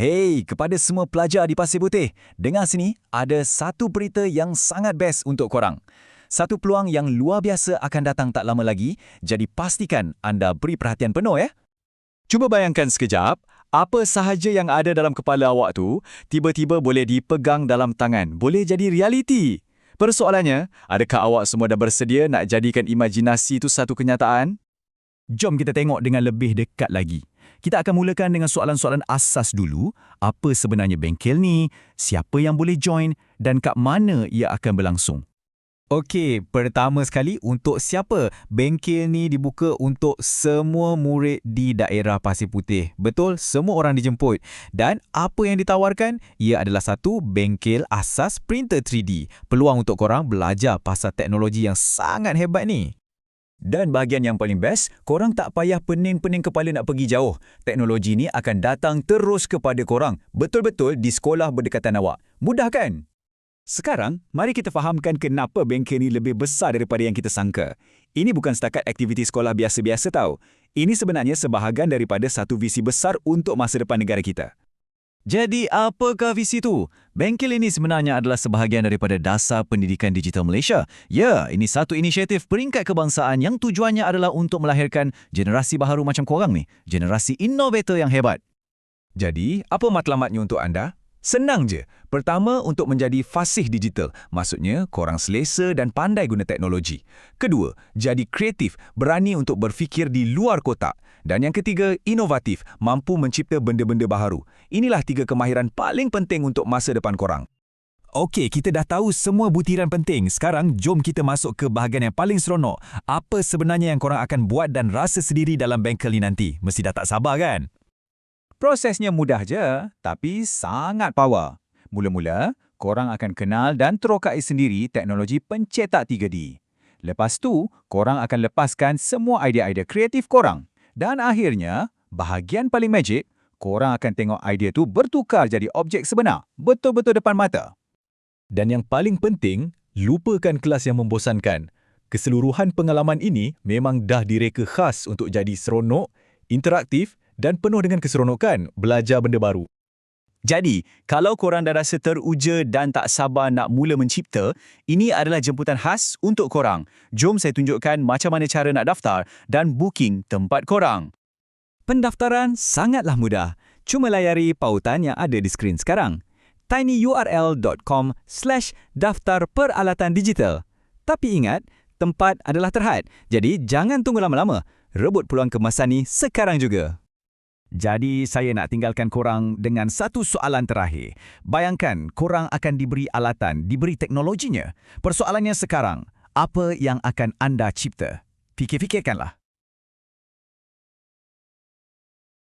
Hey, kepada semua pelajar di Pasir Putih, dengar sini, ada satu berita yang sangat best untuk korang. Satu peluang yang luar biasa akan datang tak lama lagi, jadi pastikan anda beri perhatian penuh ya. Cuba bayangkan sekejap, apa sahaja yang ada dalam kepala awak tu, tiba-tiba boleh dipegang dalam tangan, boleh jadi realiti. Persoalannya, adakah awak semua dah bersedia nak jadikan imajinasi itu satu kenyataan? Jom kita tengok dengan lebih dekat lagi. Kita akan mulakan dengan soalan-soalan asas dulu. Apa sebenarnya bengkel ni? Siapa yang boleh join? Dan kat mana ia akan berlangsung? Okey, pertama sekali untuk siapa? Bengkel ni dibuka untuk semua murid di daerah Pasir Putih. Betul, semua orang dijemput. Dan apa yang ditawarkan? Ia adalah satu bengkel asas printer 3D. Peluang untuk korang belajar pasal teknologi yang sangat hebat ni. Dan bahagian yang paling best, korang tak payah pening-pening kepala nak pergi jauh. Teknologi ni akan datang terus kepada korang. Betul-betul di sekolah berdekatan awak. Mudah kan? Sekarang, mari kita fahamkan kenapa bengkel ni lebih besar daripada yang kita sangka. Ini bukan setakat aktiviti sekolah biasa-biasa tau. Ini sebenarnya sebahagian daripada satu visi besar untuk masa depan negara kita. Jadi, apakah visi itu? Bengkel ini sebenarnya adalah sebahagian daripada Dasar Pendidikan Digital Malaysia. Ya, ini satu inisiatif peringkat kebangsaan yang tujuannya adalah untuk melahirkan generasi baharu macam korang ni. Generasi inovator yang hebat. Jadi, apa matlamatnya untuk anda? Senang je. Pertama, untuk menjadi fasih digital. Maksudnya, korang selesa dan pandai guna teknologi. Kedua, jadi kreatif, berani untuk berfikir di luar kotak. Dan yang ketiga, inovatif, mampu mencipta benda-benda baharu. Inilah 3 kemahiran paling penting untuk masa depan korang. Okey, kita dah tahu semua butiran penting. Sekarang, jom kita masuk ke bahagian yang paling seronok. Apa sebenarnya yang korang akan buat dan rasa sendiri dalam bengkel ni nanti? Mesti dah tak sabar kan? Prosesnya mudah je, tapi sangat power. Mula-mula, korang akan kenal dan terokai sendiri teknologi pencetak 3D. Lepas tu, korang akan lepaskan semua idea-idea kreatif korang. Dan akhirnya, bahagian paling magic, korang akan tengok idea tu bertukar jadi objek sebenar, betul-betul depan mata. Dan yang paling penting, lupakan kelas yang membosankan. Keseluruhan pengalaman ini memang dah direka khas untuk jadi seronok, interaktif dan penuh dengan keseronokan belajar benda baru. Jadi, kalau korang dah rasa teruja dan tak sabar nak mula mencipta, ini adalah jemputan khas untuk korang. Jom saya tunjukkan macam mana cara nak daftar dan booking tempat korang. Pendaftaran sangatlah mudah. Cuma layari pautan yang ada di skrin sekarang. tinyurl.com/daftar peralatan digital. Tapi ingat, tempat adalah terhad. Jadi, jangan tunggu lama-lama. Rebut peluang kemasan ni sekarang juga. Jadi, saya nak tinggalkan korang dengan satu soalan terakhir. Bayangkan, korang akan diberi alatan, diberi teknologinya. Persoalannya sekarang, apa yang akan anda cipta? Fikir-fikirkanlah.